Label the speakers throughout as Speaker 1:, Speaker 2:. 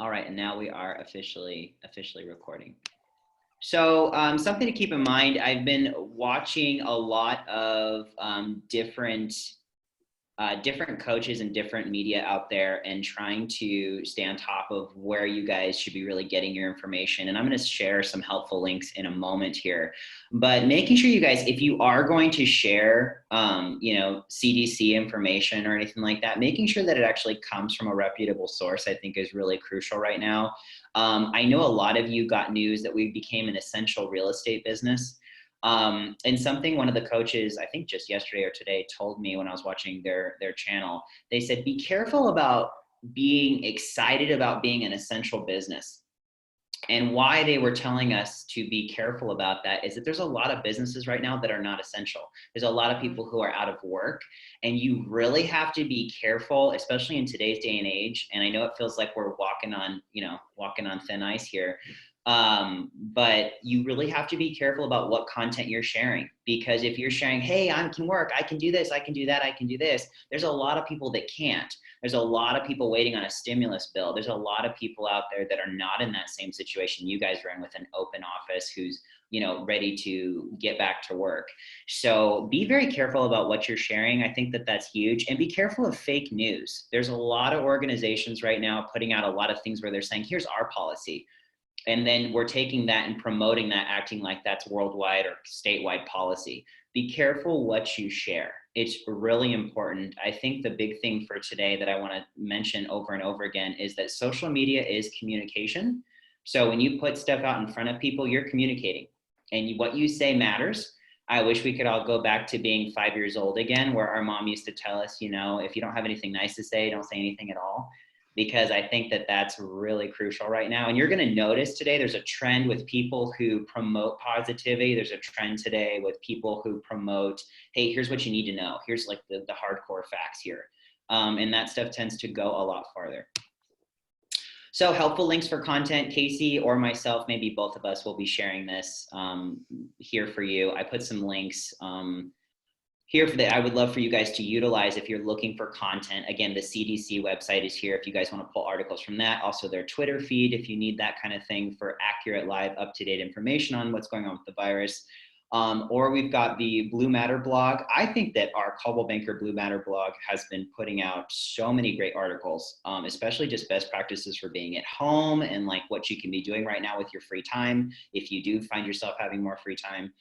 Speaker 1: All right, and now we are officially recording. So something to keep in mind, I've been watching a lot of different coaches and different media out there and trying to stay on top of where you guys should be really getting your information. And I'm going to share some helpful links in a moment here, but making sure you guys, if you are going to share, CDC information or anything like that, making sure that it actually comes from a reputable source, I think is really crucial right now. I know a lot of you got news that we became an essential real estate business. And something one of the coaches, I think just yesterday or today, told me when I was watching their channel, they said, be careful about being excited about being an essential business. And why they were telling us to be careful about that is that there's a lot of businesses right now that are not essential. There's a lot of people who are out of work, and you really have to be careful, especially in today's day and age. And I know it feels like we're walking on thin ice here. But you really have to be careful about what content you're sharing, because if you're sharing, hey, I can work, I can do this, I can do that, I can do this, there's a lot of people that can't. There's a lot of people waiting on a stimulus bill. There's a lot of people out there that are not in that same situation you guys are in, with an open office, who's ready to get back to work. So be very careful about what you're sharing. I think that that's huge. And be careful of fake news. There's a lot of organizations right now putting out a lot of things where they're saying, here's our policy. And then we're taking that and promoting that, acting like that's worldwide or statewide policy. Be careful what you share. It's really important. I think the big thing for today that I want to mention over and over again is that social media is communication. So when you put stuff out in front of people, you're communicating, and what you say matters. I wish we could all go back to being 5 years old again, where our mom used to tell us, if you don't have anything nice to say, don't say anything at all. Because I think that that's really crucial right now. And you're going to notice today there's a trend with people who promote positivity. There's a trend today with people who promote, hey, here's what you need to know. Here's like the hardcore facts here. And that stuff tends to go a lot farther. So helpful links for content. Casey or myself, maybe both of us, will be sharing this here for you. I put some links here that I would love for you guys to utilize if you're looking for content. Again, the CDC website is here if you guys want to pull articles from that. Also their Twitter feed if you need that kind of thing for accurate, live, up-to-date information on what's going on with the virus. Or we've got the Blue Matter blog. I think that our Coldwell Banker Blue Matter blog has been putting out so many great articles, especially just best practices for being at home and like what you can be doing right now with your free time if you do find yourself having more free time.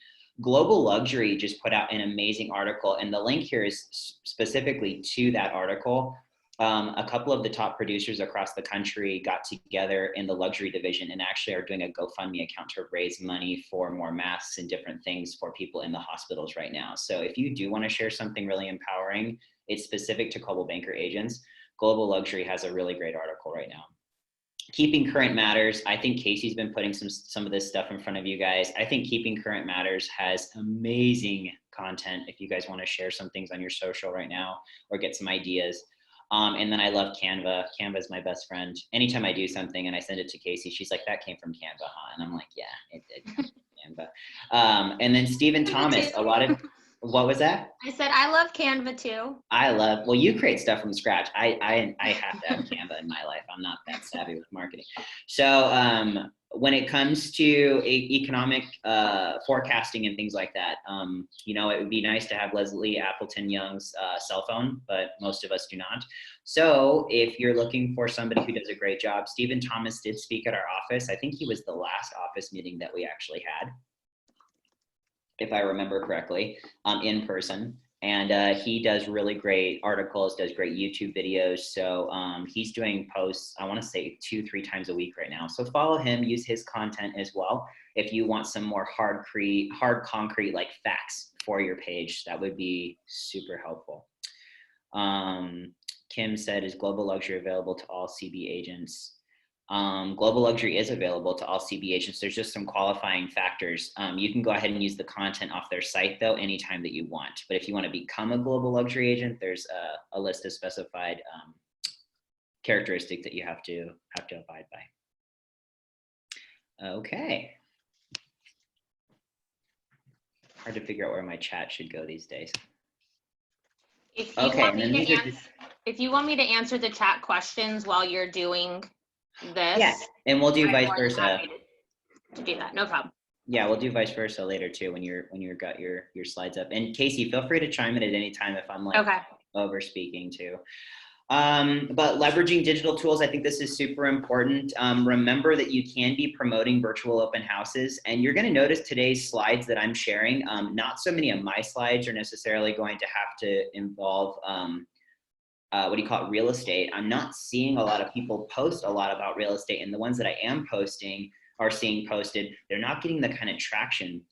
Speaker 1: Global Luxury just put out an amazing article, and the link here is specifically to that article. A couple of the top producers across the country got together in the luxury division and actually are doing a GoFundMe account to raise money for more masks and different things for people in the hospitals right now. So if you do want to share something really empowering, it's specific to Coldwell Banker agents. Global Luxury has a really great article right now. Keeping Current matters. I think Casey's been putting some of this stuff in front of you guys. I think Keeping Current matters has amazing content if you guys want to share some things on your social right now or get some ideas. And then I love Canva. Canva is my best friend. Anytime I do something and I send it to Casey, she's like, that came from Canva, huh? And I'm like, yeah, it did come from Canva. And then Stephen Thomas, what was that?
Speaker 2: I said, I love Canva too.
Speaker 1: Well, you create stuff from scratch. I have to have Canva in my life. I'm not that savvy with marketing. So when it comes to economic forecasting and things like that, it would be nice to have Leslie Appleton Young's cell phone, but most of us do not. So if you're looking for somebody who does a great job, Stephen Thomas did speak at our office. I think he was the last office meeting that we actually had, if I remember correctly, in person. And he does really great articles, does great YouTube videos. So he's doing posts, I want to say 2-3 times a week right now. So follow him, use his content as well. If you want some more hard concrete like facts for your page, that would be super helpful. Kim said, is Global Luxury available to all CB agents? Global Luxury is available to all CB agents. There's just some qualifying factors. You can go ahead and use the content off their site though, anytime that you want. But if you want to become a Global Luxury agent, there's a list of specified characteristics that you have to abide by. Okay. Hard to figure out where my chat should go these days.
Speaker 2: If you want me to answer the chat questions while you're doing
Speaker 1: Yeah,
Speaker 2: this,
Speaker 1: and we'll do
Speaker 2: I'm
Speaker 1: vice
Speaker 2: more than
Speaker 1: versa.
Speaker 2: happy to do that. No problem.
Speaker 1: Yeah, we'll do vice versa later too when you're got your slides up. And Casey, feel free to chime in at any time if I'm like
Speaker 2: Okay.
Speaker 1: over speaking too. But leveraging digital tools, I think this is super important. Remember that you can be promoting virtual open houses, and you're going to notice today's slides that I'm sharing. Not so many of my slides are necessarily going to have to involve what do you call it, real estate. I'm not seeing a lot of people post a lot about real estate, and the ones that I am posting are seeing posted. They're not getting the kind of traction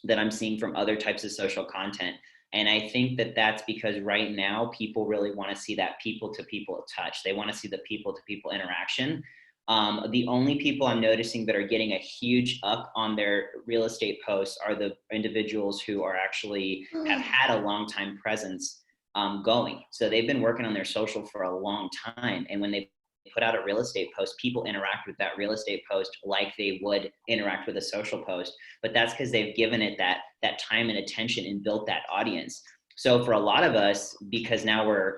Speaker 1: that I'm seeing from other types of social content. And I think that that's because right now people really want to see that people to people touch. They want to see the people to people interaction. The only people I'm noticing that are getting a huge up on their real estate posts are the individuals who are actually have had a long time presence going. So they've been working on their social for a long time. And when they put out a real estate post, people interact with that real estate post like they would interact with a social post. But that's because they've given it that time and attention and built that audience. So for a lot of us, because now we're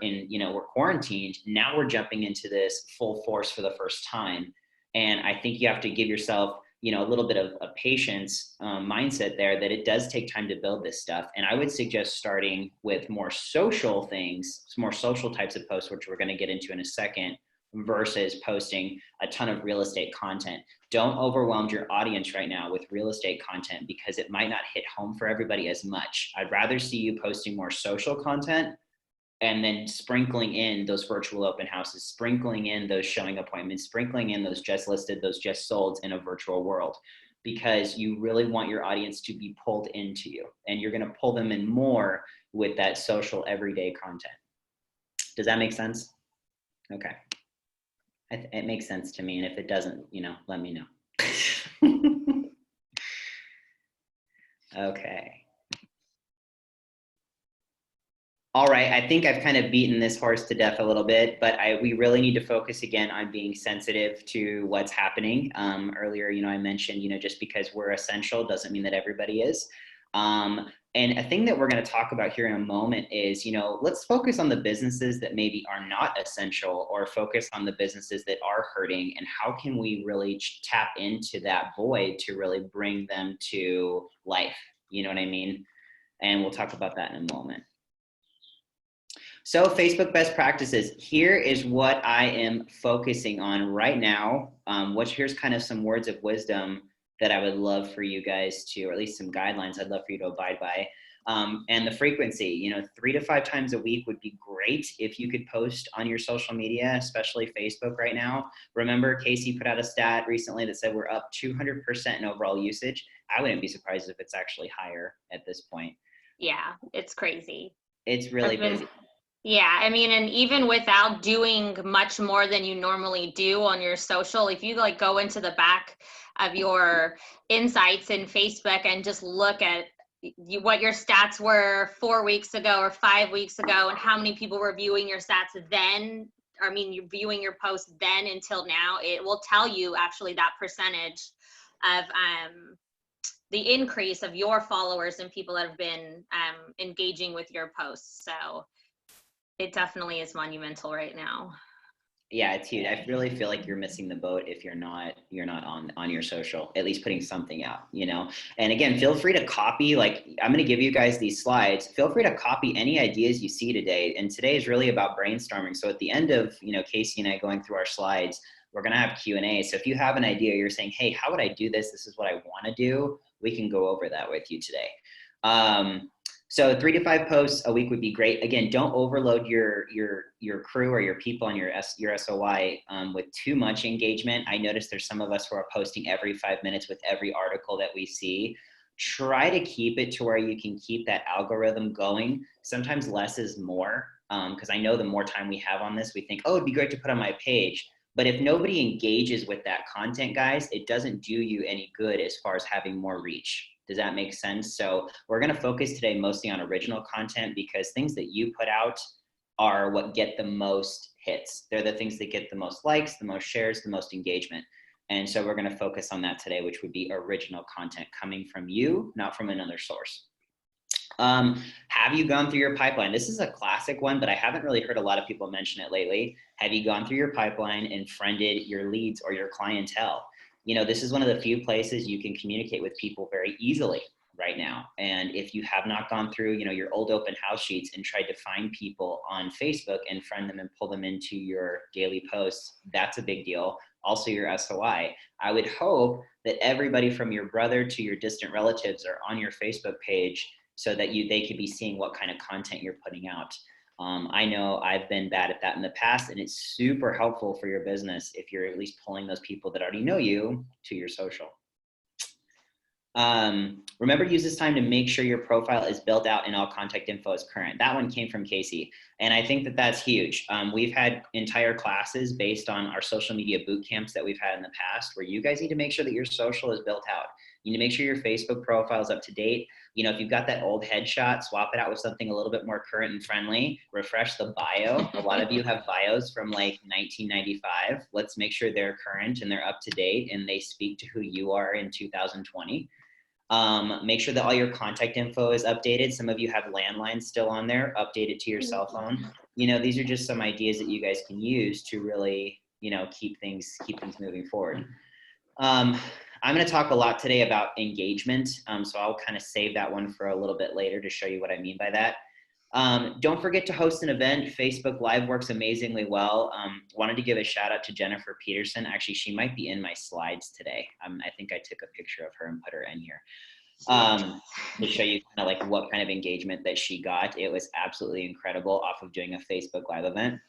Speaker 1: quarantined, now we're jumping into this full force for the first time. And I think you have to give yourself, a little bit of a patience mindset there, that it does take time to build this stuff. And I would suggest starting with more social things, more social types of posts, which we're going to get into in a second, versus posting a ton of real estate content. Don't overwhelm your audience right now with real estate content because it might not hit home for everybody as much. I'd rather see you posting more social content and then sprinkling in those virtual open houses, sprinkling in those showing appointments, sprinkling in those just listed, those just sold in a virtual world, because you really want your audience to be pulled into you, and you're going to pull them in more with that social everyday content. Does that make sense? Okay. It makes sense to me. And if it doesn't, let me know. Okay. All right, I think I've kind of beaten this horse to death a little bit, but we really need to focus again on being sensitive to what's happening. Earlier, I mentioned, just because we're essential doesn't mean that everybody is. And a thing that we're going to talk about here in a moment is, let's focus on the businesses that maybe are not essential, or focus on the businesses that are hurting, and how can we really tap into that void to really bring them to life? You know what I mean? And we'll talk about that in a moment. So Facebook best practices, here is what I am focusing on right now. Here's kind of some words of wisdom that I would love for you guys to, or at least some guidelines I'd love for you to abide by. And the frequency, 3 to 5 times a week would be great if you could post on your social media, especially Facebook right now. Remember, Casey put out a stat recently that said we're up 200% in overall usage. I wouldn't be surprised if it's actually higher at this point.
Speaker 2: Yeah, it's crazy.
Speaker 1: It's really busy.
Speaker 2: Yeah, I mean, and even without doing much more than you normally do on your social, if you go into the back of your insights in Facebook and just look at what your stats were 4 weeks ago or 5 weeks ago, and how many people were viewing your stats then, you're viewing your post then until now, it will tell you actually that percentage of the increase of your followers and people that have been engaging with your posts. So it definitely is monumental right now.
Speaker 1: Yeah, it's huge. I really feel like you're missing the boat if you're not on your social, at least putting something out, And again, feel free to copy, I'm going to give you guys these slides. Feel free to copy any ideas you see today. And today is really about brainstorming. So at the end of, Casey and I going through our slides, we're going to have Q&A. So if you have an idea, you're saying, hey, how would I do this? This is what I want to do. We can go over that with you today. So 3 to 5 posts a week would be great. Again, don't overload your crew or your people on your SOI with too much engagement. I noticed there's some of us who are posting every 5 minutes with every article that we see. Try to keep it to where you can keep that algorithm going. Sometimes less is more, because I know the more time we have on this, we think, oh, it'd be great to put on my page. But if nobody engages with that content, guys, it doesn't do you any good as far as having more reach. Does that make sense? So we're going to focus today mostly on original content, because things that you put out are what get the most hits. They're the things that get the most likes, the most shares, the most engagement. And so we're going to focus on that today, which would be original content coming from you, not from another source. Have you gone through your pipeline? This is a classic one, but I haven't really heard a lot of people mention it lately. Have you gone through your pipeline and friended your leads or your clientele? You know, this is one of the few places you can communicate with people very easily right now. And if you have not gone through, you know, your old open house sheets and tried to find people on Facebook and friend them and pull them into your daily posts, that's a big deal. Also your SOI. I would hope that everybody from your brother to your distant relatives are on your Facebook page so that they could be seeing what kind of content you're putting out. I know I've been bad at that in the past, and it's super helpful for your business if you're at least pulling those people that already know you to your social. Remember, use this time to make sure your profile is built out and all contact info is current. That one came from Casey. And I think that that's huge. We've had entire classes based on our social media boot camps that we've had in the past where you guys need to make sure that your social is built out. You need to make sure your Facebook profile is up to date. You know, if you've got that old headshot, swap it out with something a little bit more current and friendly. Refresh the bio. A lot of you have bios from like 1995. Let's make sure they're current and they're up to date and they speak to who you are in 2020. Make sure that all your contact info is updated. Some of you have landlines still on there. Update it to your cell phone. You know, these are just some ideas that you guys can use to really, you know, keep things moving forward. I'm going to talk a lot today about engagement. So I'll kind of save that one for a little bit later to show you what I mean by that. Don't forget to host an event. Facebook Live works amazingly well. Wanted to give a shout out to Jennifer Peterson. Actually, she might be in my slides today. I think I took a picture of her and put her in here to show you kind of like what kind of engagement that she got. It was absolutely incredible off of doing a Facebook Live event.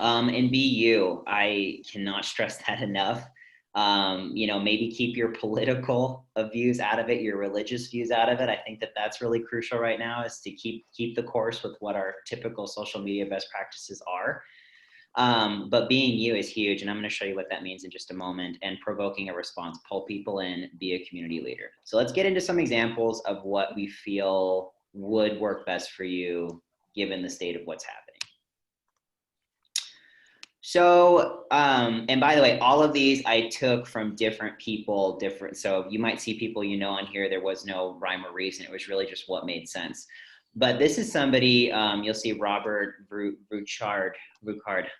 Speaker 1: And be you. I cannot stress that enough. You know, maybe keep your political views out of it, your religious views out of it. I think that that's really crucial right now, is to keep the course with what our typical social media best practices are. But being you is huge, and I'm going to show you what that means in just a moment. And provoking a response, pull people in, be a community leader. So let's get into some examples of what we feel would work best for you given the state of what's happening. So, and by the way, all of these I took from different people, so you might see people you know on here. There was no rhyme or reason. It was really just what made sense. But this is somebody, you'll see Robert Bouchard,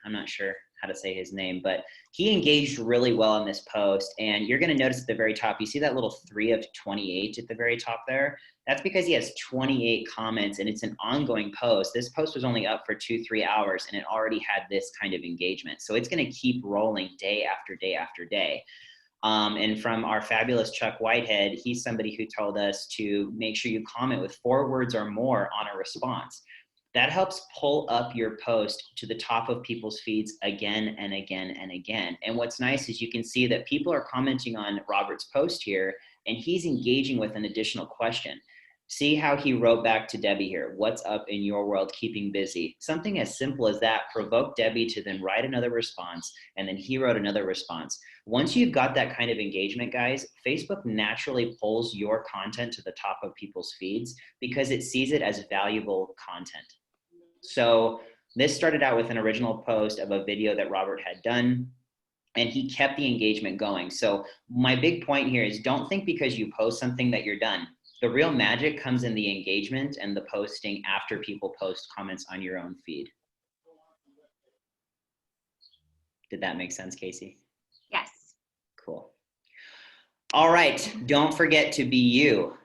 Speaker 1: I'm not sure how to say his name, but he engaged really well in this post. And you're going to notice at the very top, you see that little 3 of 28 at the very top there? That's because he has 28 comments and it's an ongoing post. This post was only up for 2-3 hours and it already had this kind of engagement. So it's going to keep rolling day after day after day. And from our fabulous Chuck Whitehead, he's somebody who told us to make sure you comment with 4 words or more on a response. That helps pull up your post to the top of people's feeds again and again and again. And what's nice is you can see that people are commenting on Robert's post here, and he's engaging with an additional question. See how he wrote back to Debbie here. What's up in your world, keeping busy? Something as simple as that provoked Debbie to then write another response, and then he wrote another response. Once you've got that kind of engagement, guys, Facebook naturally pulls your content to the top of people's feeds because it sees it as valuable content. So this started out with an original post of a video that Robert had done, and he kept the engagement going. So my big point here is don't think because you post something that you're done. The real magic comes in the engagement and the posting after people post comments on your own feed. Did that make sense, Casey?
Speaker 2: Yes.
Speaker 1: Cool. All right, don't forget to be you.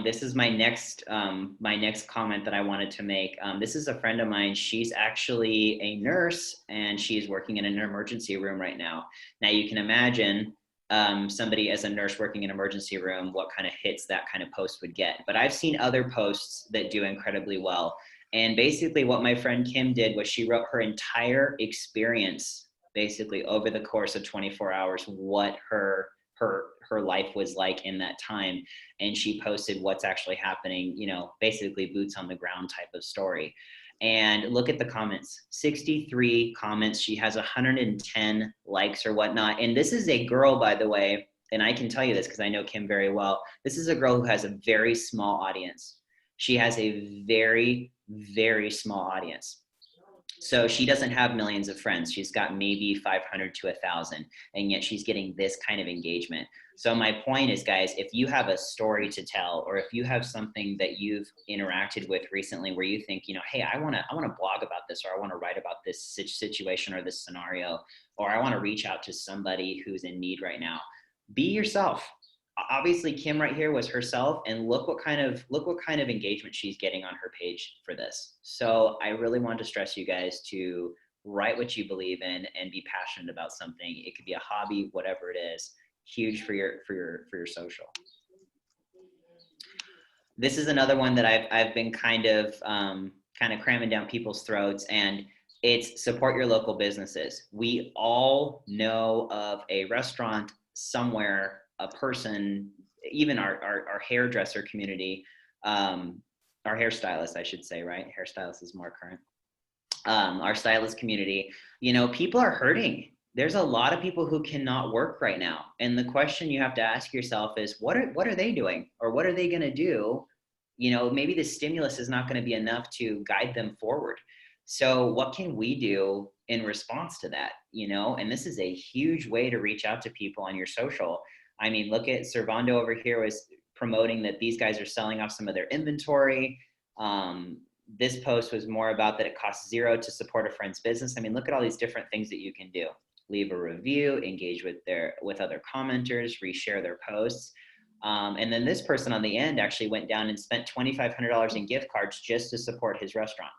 Speaker 1: This is my next comment that I wanted to make. This is a friend of mine. She's actually a nurse and she's working in an emergency room right now. Now you can imagine somebody as a nurse working in an emergency room, what kind of hits that kind of post would get. But I've seen other posts that do incredibly well. And basically what my friend Kim did was she wrote her entire experience basically over the course of 24 hours, what her life was like in that time. And she posted what's actually happening, you know, basically boots on the ground type of story. And look at the comments, 63 comments. She has 110 likes or whatnot. And this is a girl, by the way, and I can tell you this because I know Kim very well. This is a girl who has a very small audience. She has a very, very small audience. So she doesn't have millions of friends. She's got maybe 500 to 1,000, and yet she's getting this kind of engagement. So my point is, guys, if you have a story to tell, or if you have something that you've interacted with recently where you think, hey, I want to blog about this, or I want to write about this situation or this scenario, or I want to reach out to somebody who's in need right now, be yourself. Obviously Kim right here was herself, and look what kind of engagement she's getting on her page for this. So I really want to stress you guys to write what you believe in and be passionate about something. It could be a hobby, whatever it is. Huge for your social. This is another one that I've been kind of cramming down people's throats, and it's support your local businesses. We all know of a restaurant somewhere, a person, even our hairdresser community, our hairstylist, I should say, right? Hairstylist is more current. Our stylist community, people are hurting. There's a lot of people who cannot work right now. And the question you have to ask yourself is, what are they doing? Or what are they going to do? Maybe the stimulus is not going to be enough to guide them forward. So what can we do in response to that? And this is a huge way to reach out to people on your social. I mean, look at Servando over here was promoting that these guys are selling off some of their inventory. This post was more about that it costs $0 to support a friend's business. I mean, look at all these different things that you can do. Leave a review, engage with other commenters, reshare their posts. And then this person on the end actually went down and spent $2,500 in gift cards just to support his restaurant.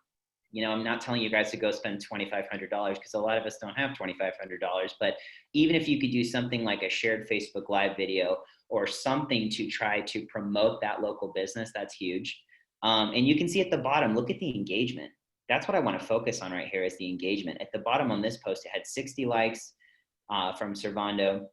Speaker 1: I'm not telling you guys to go spend $2,500 because a lot of us don't have $2,500, but even if you could do something like a shared Facebook Live video or something to try to promote that local business, that's huge. And you can see at the bottom, look at the engagement. That's what I want to focus on right here is the engagement. At the bottom on this post, it had 60 likes from Servando,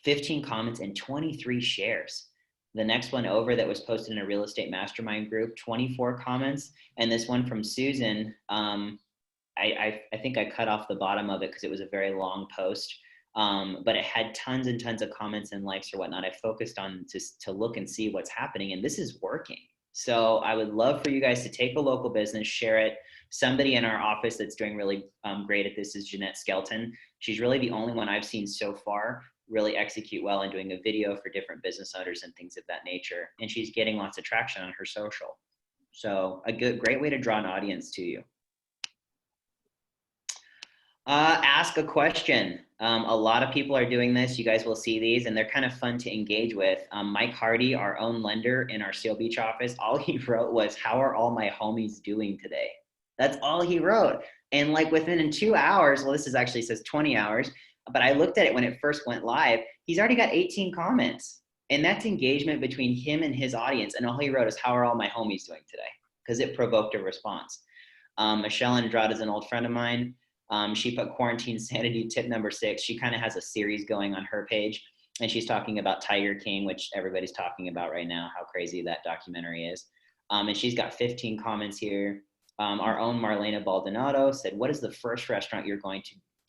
Speaker 1: 15 comments, and 23 shares. The next one over that was posted in a real estate mastermind group, 24 comments. And this one from Susan, I think I cut off the bottom of it because it was a very long post, but it had tons and tons of comments and likes or whatnot. I focused on to look and see what's happening, and this is working. So I would love for you guys to take a local business, share it. Somebody in our office that's doing really great at this is Jeanette Skelton. She's really the only one I've seen so far really execute well in doing a video for different business owners and things of that nature. And she's getting lots of traction on her social. So great way to draw an audience to you. Ask a question. A lot of people are doing this. You guys will see these, and they're kind of fun to engage with. Mike Hardy, our own lender in our Seal Beach office, all he wrote was, "How are all my homies doing today?" That's all he wrote. And like within 2 hours, well, this is actually says 20 hours, but I looked at it when it first went live, he's already got 18 comments. And that's engagement between him and his audience. And all he wrote is, "How are all my homies doing today?" Because it provoked a response. Michelle Andrade is an old friend of mine. She put quarantine sanity tip number 6. She kind of has a series going on her page, and she's talking about Tiger King, which everybody's talking about right now, how crazy that documentary is. And she's got 15 comments here. Our own Marlena Baldonado said, "What is the first restaurant you're going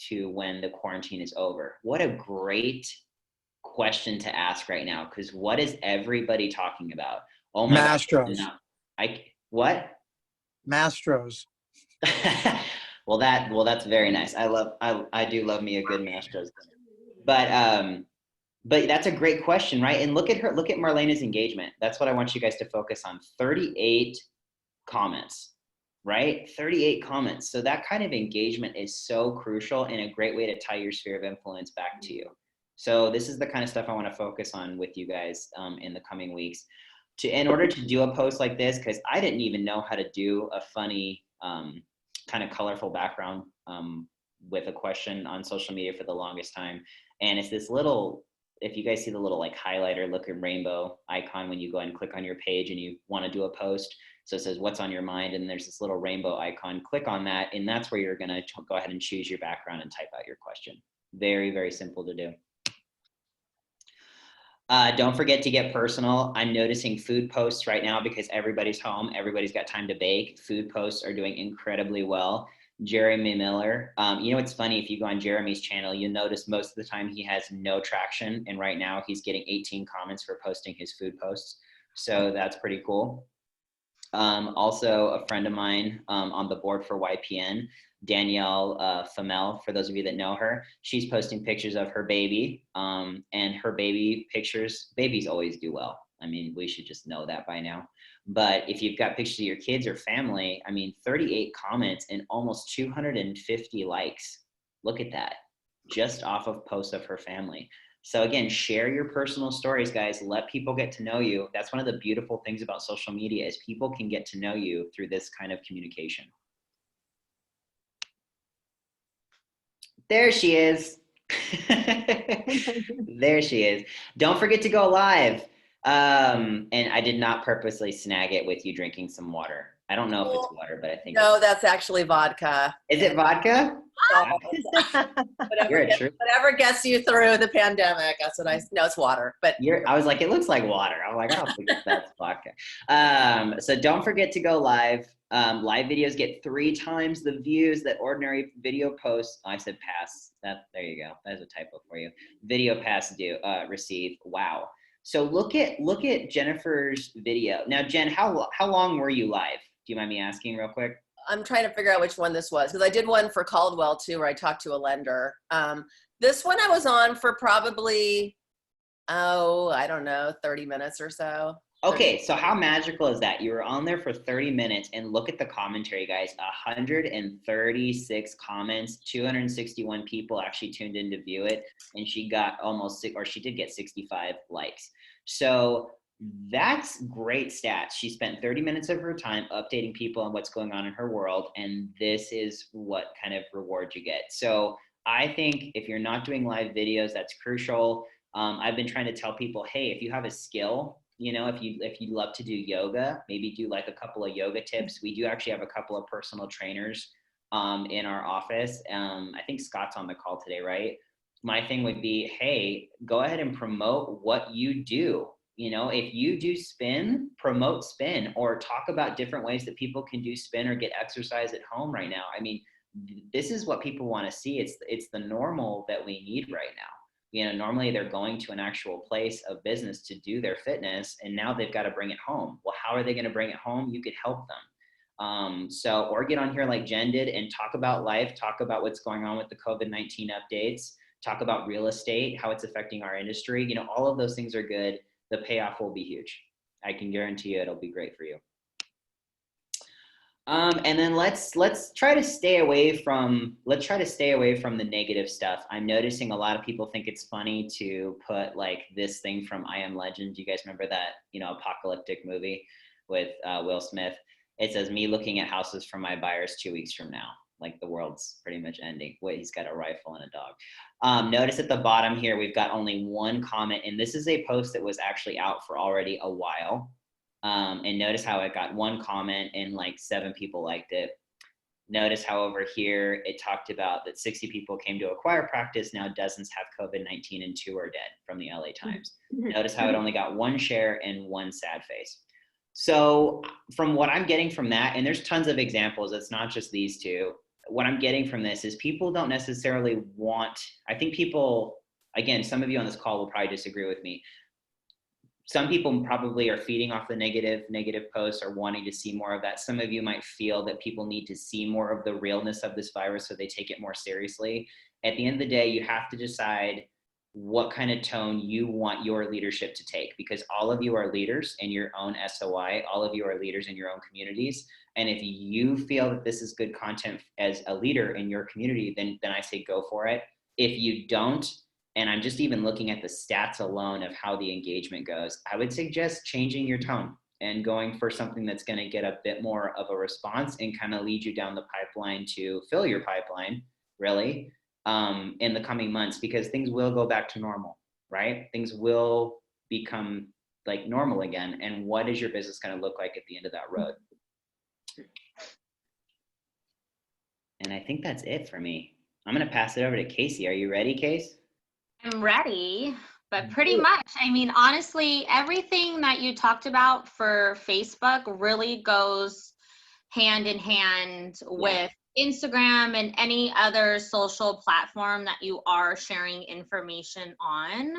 Speaker 1: to when the quarantine is over?" What a great question to ask right now, because what is everybody talking about? Oh my
Speaker 3: Mastros.
Speaker 1: God. What?
Speaker 3: Mastros.
Speaker 1: Well, that's very nice. I do love me a good Mastros. But that's a great question, right? And look at Marlena's engagement. That's what I want you guys to focus on. 38 comments, right? 38 comments. So that kind of engagement is so crucial and a great way to tie your sphere of influence back to you. So this is the kind of stuff I want to focus on with you guys in the coming weeks. In order to do a post like this, because I didn't even know how to do a funny kind of colorful background with a question on social media for the longest time. And it's this little, if you guys see the little like highlighter looking rainbow icon when you go and click on your page and you want to do a post. So it says, "What's on your mind?" And there's this little rainbow icon. Click on that, and that's where you're going to go ahead and choose your background and type out your question. Very, very simple to do. Don't forget to get personal. I'm noticing food posts right now because everybody's home. Everybody's got time to bake. Food posts are doing incredibly well. Jeremy Miller. It's funny, if you go on Jeremy's channel, you'll notice most of the time he has no traction. And right now he's getting 18 comments for posting his food posts. So that's pretty cool. Also a friend of mine on the board for YPN, Danielle Famel, for those of you that know her, she's posting pictures of her baby, and her baby pictures, babies always do well. I mean, we should just know that by now. But if you've got pictures of your kids or family, I mean, 38 comments and almost 250 likes. Look at that, just off of posts of her family. So again, share your personal stories, guys. Let people get to know you. That's one of the beautiful things about social media is people can get to know you through this kind of communication. There she is. There she is. Don't forget to go live. And I did not purposely snag it with you drinking some water. I don't know if it's water, but I think
Speaker 4: no, that's actually vodka.
Speaker 1: Is it vodka?
Speaker 4: So, whatever gets you through the pandemic. That's what I know. It's water, but
Speaker 1: I was like, it looks like water. I'm like, I don't think that's vodka. So don't forget to go live. Live videos get 3 times the views that ordinary video posts. Oh, I said pass. There you go. That's a typo for you. Video pass receive. Wow. So look at Jennifer's video. Now, Jen, how long were you live? Do you mind me asking real quick?
Speaker 4: I'm trying to figure out which one this was because I did one for Caldwell too, where I talked to a lender. This one I was on for probably, I don't know, 30 minutes or so.
Speaker 1: Okay, so how magical is that? You were on there for 30 minutes and look at the commentary, guys. 136 comments, 261 people actually tuned in to view it, and she got she did get 65 likes. So that's great stats. She spent 30 minutes of her time updating people on what's going on in her world, and this is what kind of reward you get. So I think if you're not doing live videos, that's crucial. I've been trying to tell people, hey, if you have a skill, you know, if you love to do yoga, maybe do like a couple of yoga tips. We do actually have a couple of personal trainers in our office. I think Scott's on the call today, right? My thing would be, hey, go ahead and promote what you do. You know, if you do spin, promote spin, or talk about different ways that people can do spin or get exercise at home right now. I mean, this is what people want to see. It's the normal that we need right now. You know, normally they're going to an actual place of business to do their fitness, and now they've got to bring it home. Well, how are they going to bring it home? You could help them. Or get on here like Jen did and talk about life, talk about what's going on with the COVID-19 updates, talk about real estate, how it's affecting our industry. You know, all of those things are good. The payoff will be huge. I can guarantee you it'll be great for you. And then let's try to stay away from the negative stuff. I'm noticing a lot of people think it's funny to put like this thing from I Am Legend. Do you guys remember that, you know, apocalyptic movie with Will Smith? It says, me looking at houses for my buyers 2 weeks from now. Like the world's pretty much ending. Wait, he's got a rifle and a dog. Notice at the bottom here, we've got only 1 comment, and this is a post that was actually out for already a while. And notice how it got 1 comment and like 7 people liked it. Notice how over here, it talked about that 60 people came to acquire practice. Now dozens have COVID-19 and 2 are dead, from the LA Times. Notice how it only got 1 share and 1 sad face. So from what I'm getting from that, and there's tons of examples, it's not just these 2. What I'm getting from this is people don't necessarily want, I think people, again, some of you on this call will probably disagree with me. Some people probably are feeding off the negative posts or wanting to see more of that. Some of you might feel that people need to see more of the realness of this virus so they take it more seriously. At the end of the day, you have to decide what kind of tone you want your leadership to take, because all of you are leaders in your own SOI. All of you are leaders in your own communities. And if you feel that this is good content as a leader in your community, then I say go for it. If you don't, and I'm just even looking at the stats alone of how the engagement goes, I would suggest changing your tone and going for something that's going to get a bit more of a response and kind of lead you down the pipeline to fill your pipeline, really, in the coming months, because things will go back to normal, right? Things will become like normal again. And what is your business going to look like at the end of that road? And I think that's it for me. I'm going to pass it over to Casey. Are you ready, Case?
Speaker 2: I'm ready, but pretty much, I mean, honestly, everything that you talked about for Facebook really goes hand in hand with Instagram and any other social platform that you are sharing information on.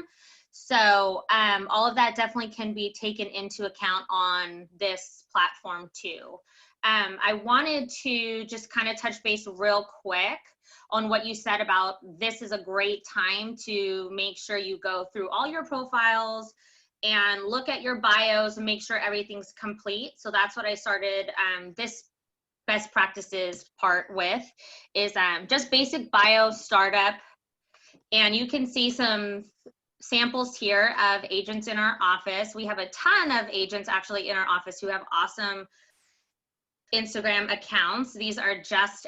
Speaker 2: So all of that definitely can be taken into account on this platform too. I wanted to just kind of touch base real quick on what you said about this is a great time to make sure you go through all your profiles and look at your bios and make sure everything's complete. So that's what I started this best practices part with, is just basic bio startup. And you can see some samples here of agents in our office. We have a ton of agents actually in our office who have awesome Instagram accounts. These are just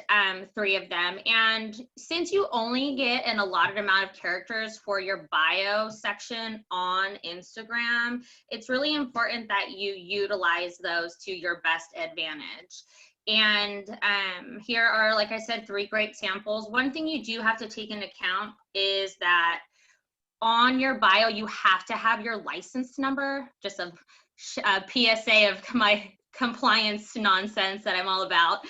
Speaker 2: 3 of them. And since you only get an allotted amount of characters for your bio section on Instagram, it's really important that you utilize those to your best advantage. And here are, like I said, 3 great samples. One thing you do have to take into account is that on your bio, you have to have your license number. Just a PSA of my compliance nonsense that I'm all about.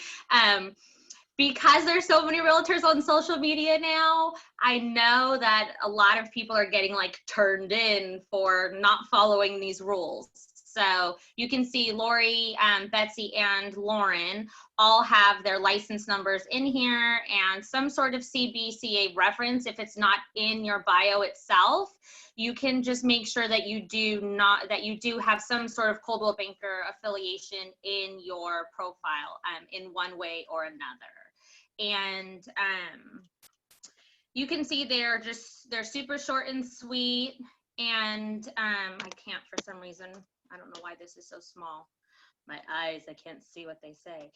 Speaker 2: Because there's so many realtors on social media now, I know that a lot of people are getting like turned in for not following these rules. So you can see Lori, Betsy, and Lauren all have their license numbers in here and some sort of CBCA reference. If it's not in your bio itself, you can just make sure that you do have some sort of Coldwell Banker affiliation in your profile in one way or another. And you can see they're super short and sweet. And I can't, for some reason, I don't know why this is so small. My eyes, I can't see what they say.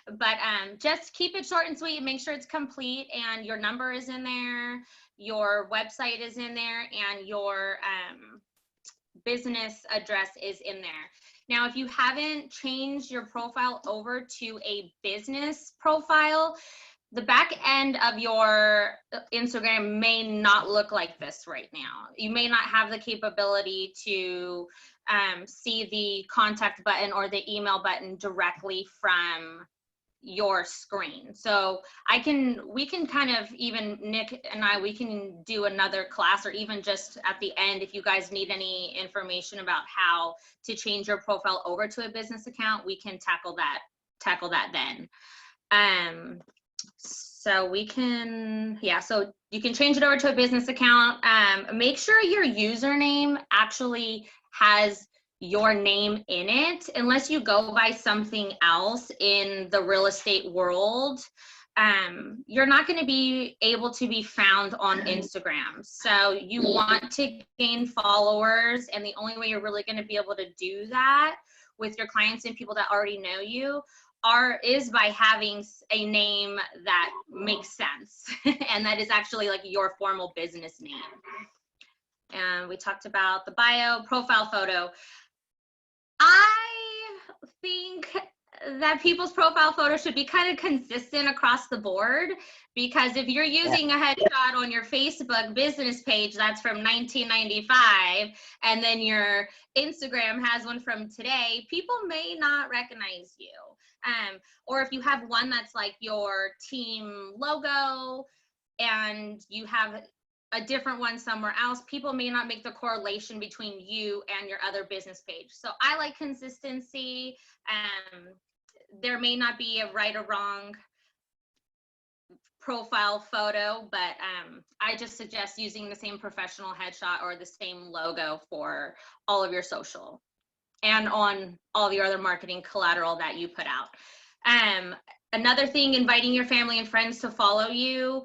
Speaker 2: But just keep it short and sweet and make sure it's complete, and your number is in there, your website is in there, and your business address is in there. Now, if you haven't changed your profile over to a business profile, the back end of your Instagram may not look like this right now. You may not have the capability to see the contact button or the email button directly from your screen. So we can kind of, even Nick and I, we can do another class, or even just at the end, if you guys need any information about how to change your profile over to a business account, we can tackle that then. So we can, so you can change it over to a business account. Make sure your username actually has your name in it, unless you go by something else in the real estate world. You're not going to be able to be found on Instagram. So you want to gain followers, and the only way you're really going to be able to do that with your clients and people that already know you is by having a name that makes sense and that is actually like your formal business name. And we talked about the bio, profile photo. I think that people's profile photo should be kind of consistent across the board, because if you're using a headshot on your Facebook business page that's from 1995, and then your Instagram has one from today, people may not recognize you. Or if you have one that's like your team logo and you have a different one somewhere else, people may not make the correlation between you and your other business page. So I like consistency. There may not be a right or wrong profile photo, but I just suggest using the same professional headshot or the same logo for all of your social and on all of your other marketing collateral that you put out. Another thing, inviting your family and friends to follow you.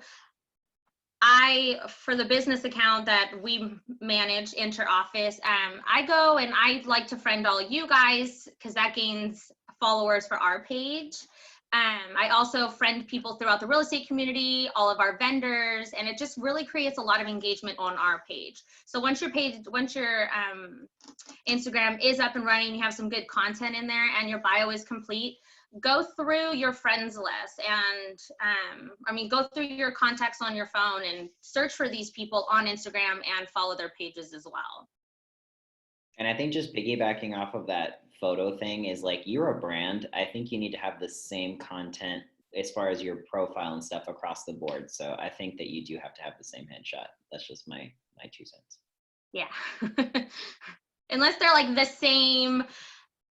Speaker 2: For the business account that we manage, InterOffice, I go and I like to friend all you guys, because that gains followers for our page. I also friend people throughout the real estate community, all of our vendors, and it just really creates a lot of engagement on our page. So once your Instagram is up and running, you have some good content in there, and your bio is complete, go through your friends list and go through your contacts on your phone and search for these people on Instagram and follow their pages as well.
Speaker 1: And I think just piggybacking off of that photo thing is, like, you're a brand. I think you need to have the same content as far as your profile and stuff across the board. So I think that you do have to have the same headshot. That's just my 2 cents.
Speaker 2: Yeah. Unless they're like the same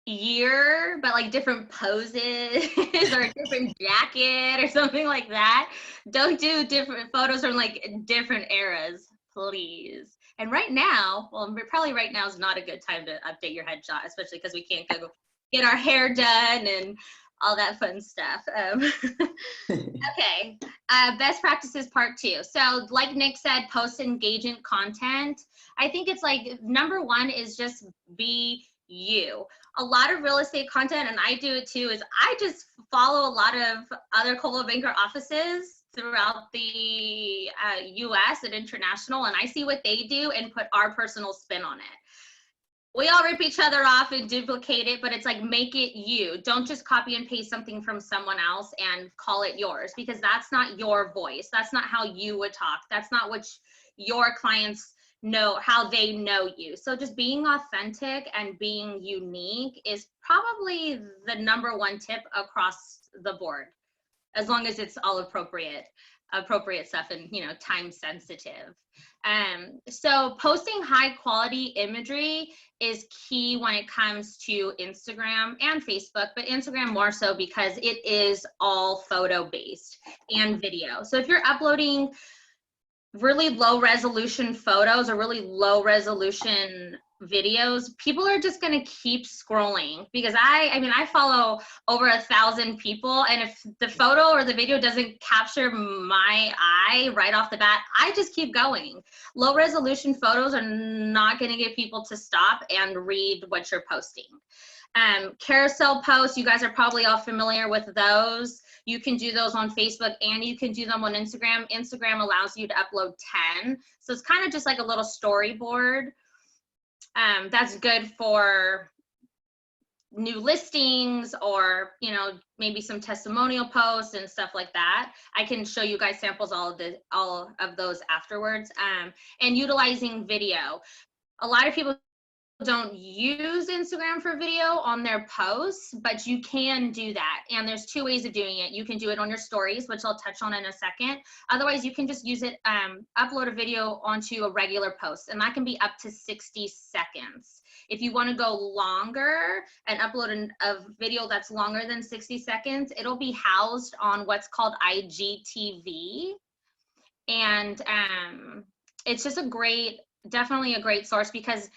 Speaker 2: year, but like different poses or a different jacket or something like that. Don't do different photos from like different eras, please. And right now, well, probably right now is not a good time to update your headshot, especially because we can't go get our hair done and all that fun stuff. Okay, best practices part 2. So like Nick said, post engaging content. I think it's like number 1 is just be you. A lot of real estate content, and I do it too, is I just follow a lot of other Coldwell Banker offices throughout the US and international, and I see what they do and put our personal spin on it. We all rip each other off and duplicate it, but it's like, make it you. Don't just copy and paste something from someone else and call it yours, because that's not your voice. That's not how you would talk. That's not what your clients know, how they know you. So just being authentic and being unique is probably the number 1 tip across the board, as long as it's all appropriate stuff and, you know, time sensitive. So posting high quality imagery is key when it comes to Instagram and Facebook, but Instagram more so because it is all photo based and video. So if you're uploading really low resolution photos or really low resolution videos, people are just going to keep scrolling, because I mean, I follow over 1,000 people, and if the photo or the video doesn't capture my eye right off the bat, I just keep going. Low resolution photos are not going to get people to stop and read what you're posting. Carousel posts, you guys are probably all familiar with those. You can do those on Facebook and you can do them on Instagram. Instagram allows you to upload 10. So it's kind of just like a little storyboard. That's good for new listings, or, you know, maybe some testimonial posts and stuff like that. I can show you guys samples all of those afterwards. And utilizing video. A lot of people don't use Instagram for video on their posts, but you can do that. And there's 2 ways of doing it. You can do it on your stories, which I'll touch on in a second. Otherwise, you can just use it, upload a video onto a regular post, and that can be up to 60 seconds. If you want to go longer and upload a video that's longer than 60 seconds, it'll be housed on what's called IGTV. And it's just definitely a great source, because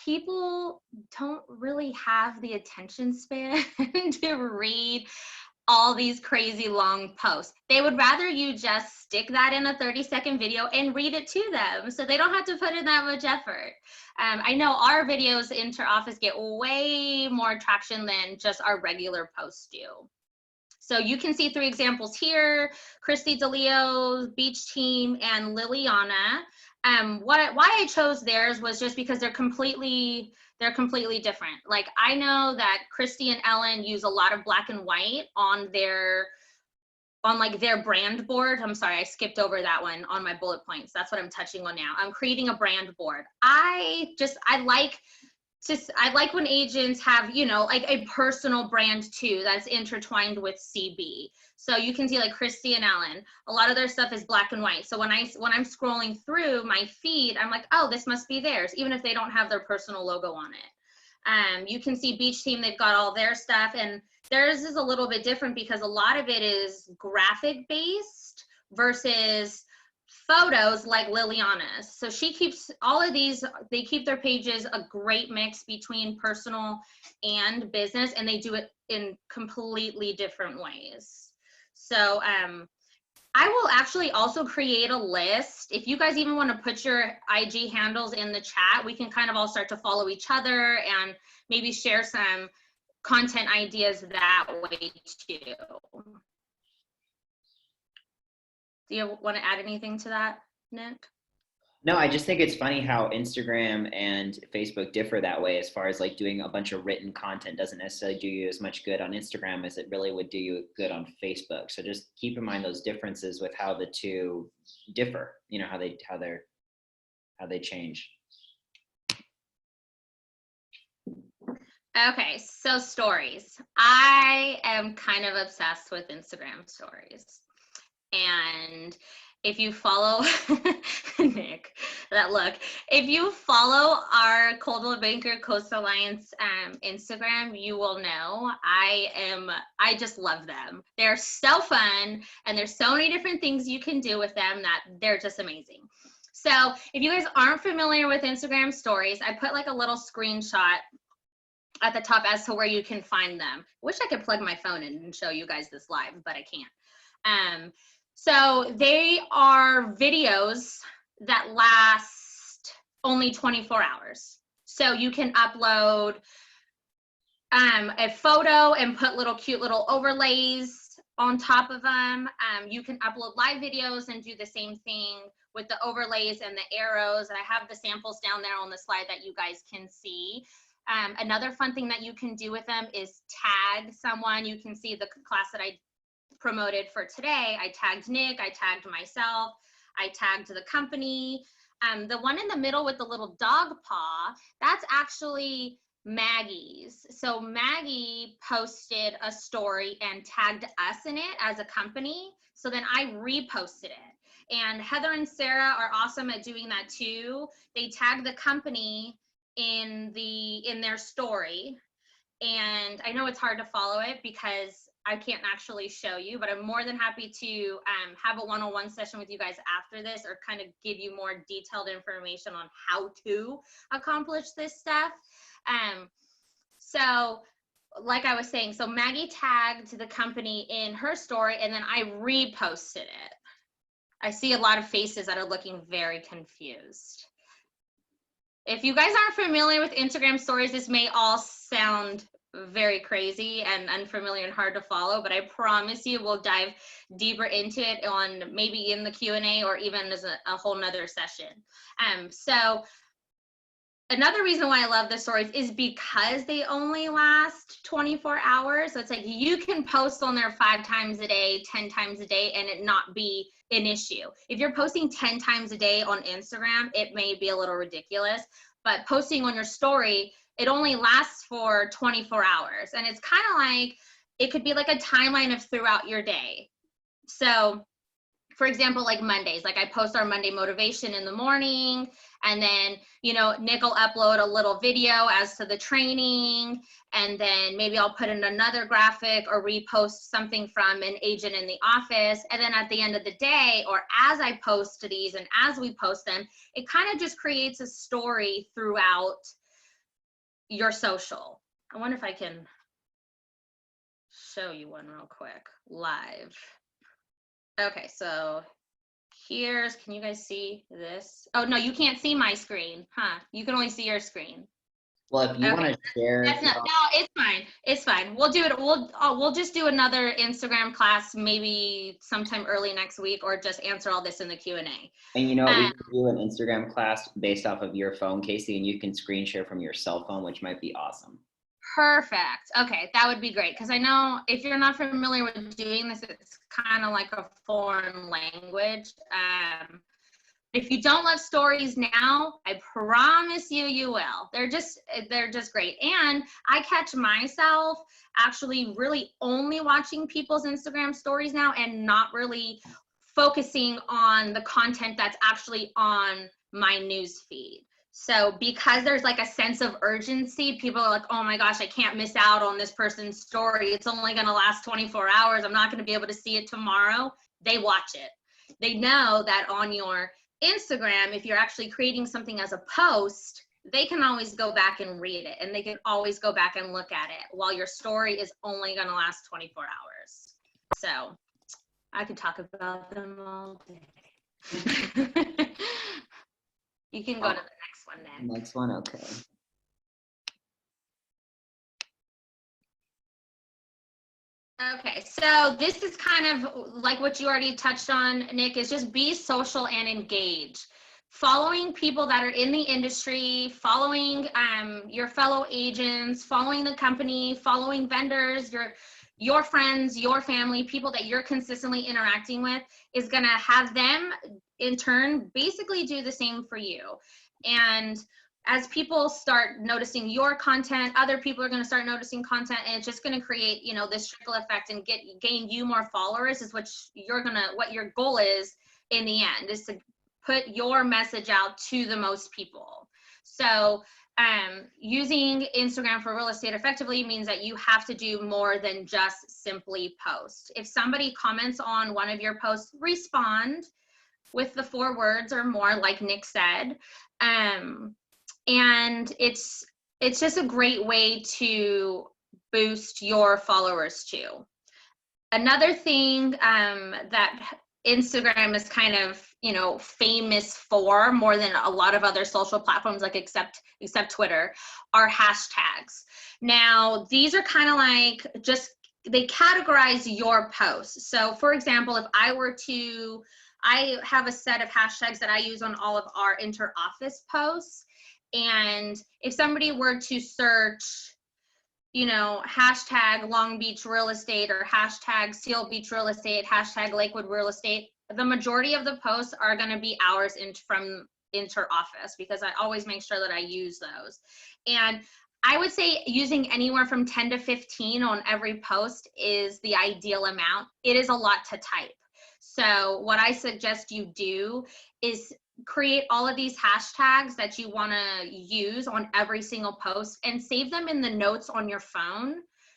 Speaker 2: people don't really have the attention span to read all these crazy long posts. They would rather you just stick that in a 30-second video and read it to them, so they don't have to put in that much effort. I know our videos into office get way more traction than just our regular posts do. So you can see 3 examples here: Christy DeLeo, Beach Team, and Liliana. Why I chose theirs was just because they're completely different. Like, I know that Christy and Ellen use a lot of black and white on their brand board. I'm sorry, I skipped over that one on my bullet points. That's what I'm touching on now. I'm creating a brand board. I like when agents have, you know, like a personal brand too that's intertwined with CB. So you can see like Christy and Ellen, a lot of their stuff is black and white. So when I'm scrolling through my feed, I'm like, oh, this must be theirs, even if they don't have their personal logo on it. You can see Beach Team, they've got all their stuff, and theirs is a little bit different because a lot of it is graphic based versus photos like Liliana's. So she keeps all of these, they keep their pages a great mix between personal and business, and they do it in completely different ways. So I will actually also create a list. If you guys even want to put your IG handles in the chat, we can kind of all start to follow each other and maybe share some content ideas that way too. Do you want to add anything to that, Nick?
Speaker 1: No, I just think it's funny how Instagram and Facebook differ that way, as far as like doing a bunch of written content doesn't necessarily do you as much good on Instagram as it really would do you good on Facebook. So just keep in mind those differences with how the 2 differ, you know, how they change.
Speaker 2: Okay, so stories. I am kind of obsessed with Instagram stories. And if you follow Nick, that look, if you follow our Coldwell Banker Coast Alliance Instagram, you will know I just love them. They're so fun, and there's so many different things you can do with them that they're just amazing. So if you guys aren't familiar with Instagram stories, I put like a little screenshot at the top as to where you can find them. Wish I could plug my phone in and show you guys this live, but I can't. So they are videos that last only 24 hours. So you can upload a photo and put cute little overlays on top of them. You can upload live videos and do the same thing with the overlays and the arrows. And I have the samples down there on the slide that you guys can see. Another fun thing that you can do with them is tag someone. You can see the class that I promoted for today. I tagged Nick, I tagged myself, I tagged the company. The one in the middle with the little dog paw, that's actually Maggie's. So Maggie posted a story and tagged us in it as a company. So then I reposted it. And Heather and Sarah are awesome at doing that too. They tag the company in their story. And I know it's hard to follow it because I can't actually show you, but I'm more than happy to have a one-on-one session with you guys after this, or kind of give you more detailed information on how to accomplish this stuff. So like I was saying, so Maggie tagged the company in her story, and then I reposted it. I see a lot of faces that are looking very confused. If you guys aren't familiar with Instagram stories, this may all sound very crazy and unfamiliar and hard to follow, but I promise you we'll dive deeper into it on maybe in the Q&A or even as a whole nother session. So another reason why I love the stories is because they only last 24 hours. So it's like you can post on there 5 times a day, 10 times a day, and it not be an issue. If you're posting 10 times a day on Instagram, it may be a little ridiculous, but posting on your story, it only lasts for 24 hours. And it's kind of like, it could be like a timeline of throughout your day. So for example, like Mondays, like I post our Monday motivation in the morning, and then, Nick will upload a little video as to the training, and then maybe I'll put in another graphic or repost something from an agent in the office. And then at the end of the day, or as I post these and as we post them, it kind of just creates a story throughout your social. I wonder if I can show you one real quick live. Okay, so can you guys see this? Oh, no, you can't see my screen, huh? You can only see your screen.
Speaker 1: Well, if you want to share.
Speaker 2: No, it's fine. It's fine. We'll do it. We'll just do another Instagram class maybe sometime early next week, or just answer all this in the Q&A.
Speaker 1: And we can do an Instagram class based off of your phone, Casey, and you can screen share from your cell phone, which might be awesome.
Speaker 2: Perfect. Okay, that would be great, because I know if you're not familiar with doing this, it's kind of like a foreign language. If you don't love stories now, I promise you will. They're just great. And I catch myself actually really only watching people's Instagram stories now and not really focusing on the content that's actually on my news feed. So because there's like a sense of urgency, people are like, oh my gosh, I can't miss out on this person's story. It's only going to last 24 hours. I'm not going to be able to see it tomorrow. They watch it. They know that on your Instagram, if you're actually creating something as a post, they can always go back and read it, and they can always go back and look at it, while your story is only going to last 24 hours. So I could talk about them all day. You can go to the next one, Nick.
Speaker 1: Next one, okay.
Speaker 2: Okay, so this is kind of like what you already touched on, Nick, is just be social and engage. Following people that are in the industry, following your fellow agents, following the company, following vendors, your friends, your family, people that you're consistently interacting with, is gonna have them in turn basically do the same for you. And as people start noticing your content, other people are going to start noticing content, and it's just going to create, you know, this trickle effect and gain you more followers, is what what your goal is in the end, is to put your message out to the most people. So using Instagram for real estate effectively means that you have to do more than just simply post. If somebody comments on one of your posts, respond with the 4 words or more, like Nick said. And it's just a great way to boost your followers too. Another thing that Instagram is kind of, you know, famous for, more than a lot of other social platforms, like except Twitter, are hashtags. Now, these are kind of like they categorize your posts. So for example, if I have a set of hashtags that I use on all of our inter-office posts. And if somebody were to search, you know, hashtag Long Beach real estate, or hashtag Seal Beach real estate, hashtag Lakewood real estate, the majority of the posts are going to be ours from inter-office, because I always make sure that I use those. And I would say using anywhere from 10 to 15 on every post is the ideal amount. It is a lot to type. So what I suggest you do is create all of these hashtags that you want to use on every single post, and save them in the notes on your phone.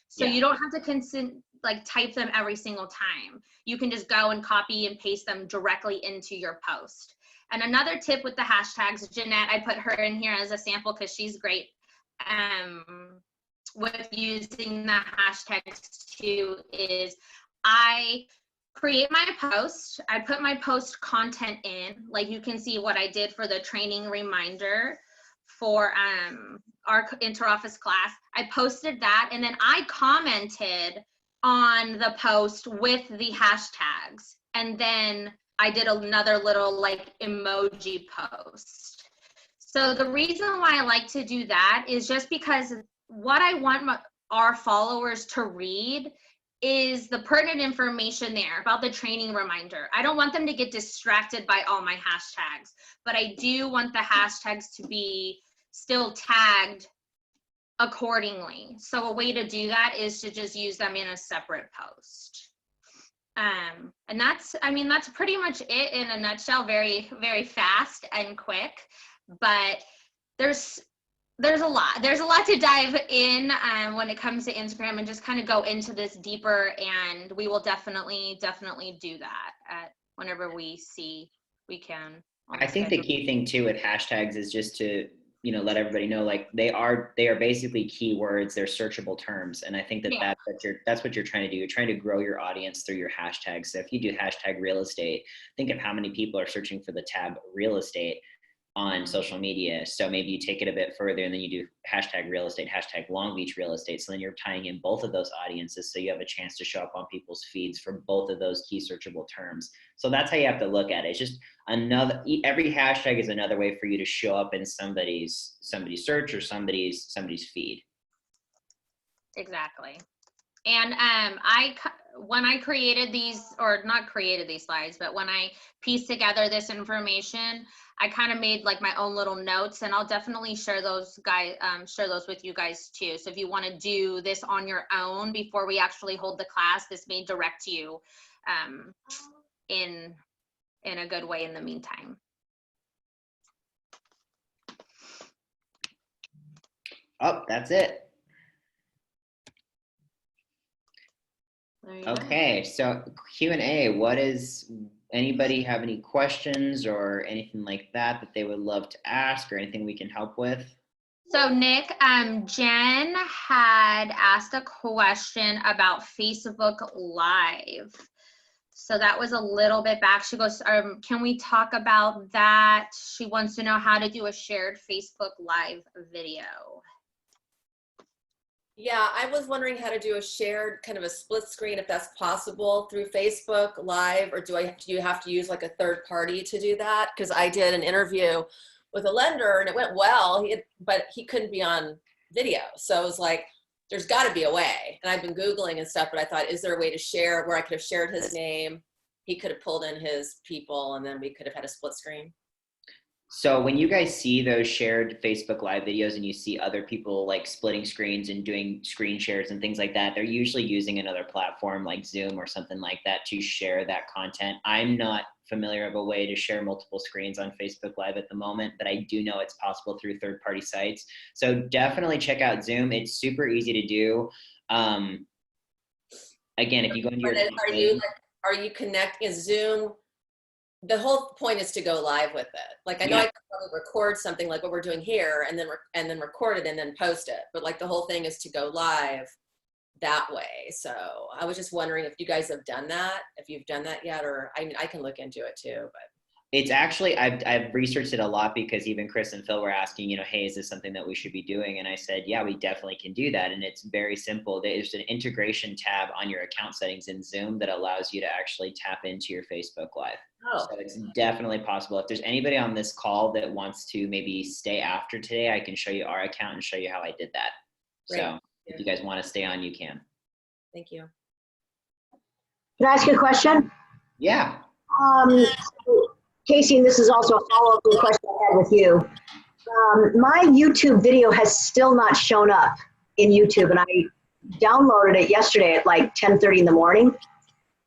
Speaker 2: So you don't have to type them every single time. You can just go and copy and paste them directly into your post. And another tip with the hashtags, Jeanette, I put her in here as a sample because she's great with using the hashtags too, is I create my post. I put my post content in, like you can see what I did for the training reminder for our inter-office class. I posted that, and then I commented on the post with the hashtags, and then I did another little like emoji post. So the reason why I like to do that is just because what I want our followers to read is the pertinent information there about the training reminder. I don't want them to get distracted by all my hashtags, but I do want the hashtags to be still tagged accordingly. So a way to do that is to just use them in a separate post. And that's pretty much it in a nutshell, very, very fast and quick, but there's a lot to dive in when it comes to Instagram, and just kind of go into this deeper, and we will definitely do that whenever we can.
Speaker 1: I think the key thing too with hashtags is just to, you know, let everybody know, like they are basically keywords, they're searchable terms. And I think that's what you're trying to do. You're trying to grow your audience through your hashtags. So if you do hashtag real estate, think of how many people are searching for the tab real estate on social media. So maybe you take it a bit further, and then you do hashtag real estate, hashtag Long Beach real estate. So then you're tying in both of those audiences, so you have a chance to show up on people's feeds for both of those key searchable terms. So that's how you have to look at it. It's just every hashtag is another way for you to show up in somebody's search or somebody's feed.
Speaker 2: Exactly. And when I created these, or not created these slides, but when I pieced together this information, I kind of made like my own little notes, and I'll definitely share those with you guys too. So if you want to do this on your own before we actually hold the class, this may direct you in a good way in the meantime.
Speaker 1: Oh, that's it. Okay, so Q&A, anybody have any questions or anything like that they would love to ask, or anything we can help with?
Speaker 2: So Nick, Jen had asked a question about Facebook Live. So that was a little bit back. She goes, can we talk about that? She wants to know how to do a shared Facebook Live video.
Speaker 4: Yeah, I was wondering how to do a shared kind of a split screen, if that's possible through Facebook Live, or do you have to use like a third party to do that? Because I did an interview with a lender and it went well, but he couldn't be on video. So it was like, there's got to be a way. And I've been Googling and stuff, but I thought, is there a way to share where I could have shared his name? He could have pulled in his people, and then we could have had a split screen.
Speaker 1: So when you guys see those shared Facebook Live videos and you see other people like splitting screens and doing screen shares and things like that, they're usually using another platform like Zoom or something like that to share that content. I'm not familiar of a way to share multiple screens on Facebook Live at the moment, but I do know it's possible through third-party sites. So definitely check out Zoom. It's super easy to do. Again, if you go into your
Speaker 4: are you connecting Zoom? The whole point is to go live with it. Like I know I can probably record something like what we're doing here and then record it and then post it. But like the whole thing is to go live that way. So I was just wondering if you guys have done that, if you've done that yet, or I mean, I can look into it too, but.
Speaker 1: It's actually, I've researched it a lot because even Chris and Phil were asking, hey, is this something that we should be doing? And I said, yeah, we definitely can do that. And it's very simple. There's an integration tab on your account settings in Zoom that allows you to actually tap into your Facebook Live.
Speaker 4: Oh.
Speaker 1: So it's definitely possible. If there's anybody on this call that wants to maybe stay after today, I can show you our account and show you how I did that.
Speaker 4: Great.
Speaker 1: So if you guys want to stay on, you can.
Speaker 4: Thank you.
Speaker 5: Can I ask you a question?
Speaker 1: Yeah.
Speaker 5: Casey, and this is also a follow-up to the question I had with you. My YouTube video has still not shown up in YouTube, and I downloaded it yesterday at like 10:30 in the morning.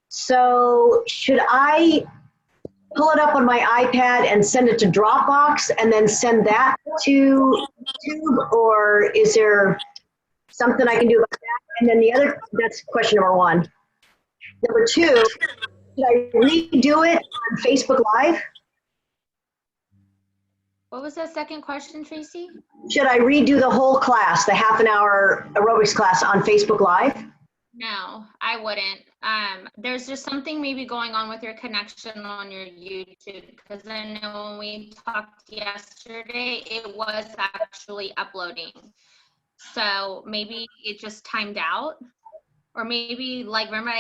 Speaker 5: So should I pull it up on my iPad and send it to Dropbox and then send that to YouTube, or is there something I can do about that? And then that's question number one. Number two, should I redo it on Facebook Live?
Speaker 2: What was that second question, Tracy?
Speaker 5: Should I redo the whole class, the half-an-hour aerobics class on Facebook Live?
Speaker 2: No, I wouldn't. There's just something maybe going on with your connection on your YouTube, because I know when we talked yesterday, it was actually uploading. So maybe it just timed out, or maybe like, remember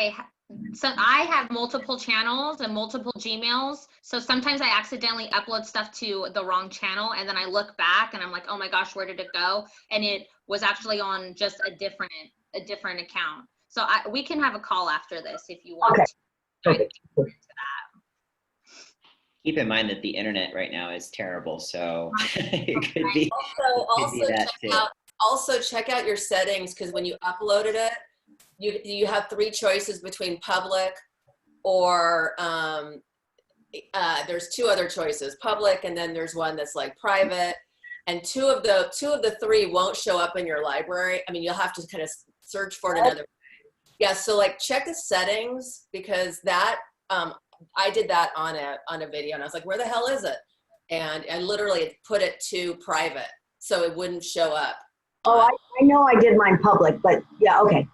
Speaker 2: so I have multiple channels and multiple Gmails. So sometimes I accidentally upload stuff to the wrong channel, and then I look back and I'm like, oh my gosh, where did it go? And it was actually on just a different account. So we can have a call after this if you want.
Speaker 5: Okay.
Speaker 2: To
Speaker 1: Keep in mind that the internet right now is terrible, so it could be.
Speaker 4: Also check out your settings, because when you uploaded it, you have three choices between public or there's two other choices, public, and then there's one that's like private, and two of the three won't show up in your library. I mean, you'll have to kind of search for it another way. Yeah, so like check the settings, because that I did that on a video, and I was like, where the hell is it? And I literally put it to private so it wouldn't show up.
Speaker 5: Oh, I know I did mine public, but yeah, okay.